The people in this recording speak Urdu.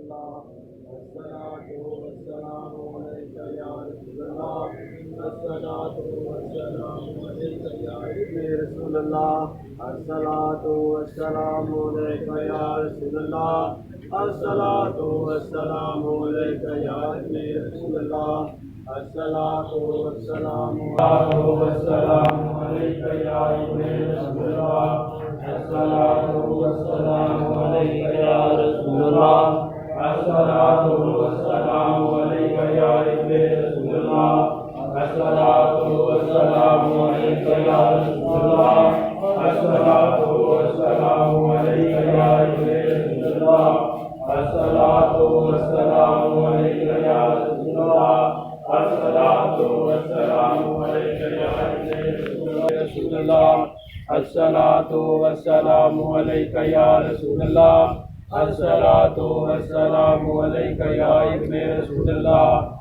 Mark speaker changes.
Speaker 1: الله الصلاة والسلام عليك يا رسول الله الصلاة والسلام عليك يا رسول الله الصلاة والسلام عليك يا رسول الله الصلاة والسلام عليك يا رسول الله الصلاة والسلام عليك يا رسول الله الصلاة والسلام عليك يا رسول الله الصلاة والسلام عليك يا رسول الله الصلاة والسلام عليك يا رسول الله الصلاة والسلام عليك يا رسول الله الصلاة والسلام عليك يا رسول الله الصلاة والسلام عليك يا رسول الله الصلاة والسلام عليك يا رسول الله الصلاة والسلام عليك يا ابن رسول الله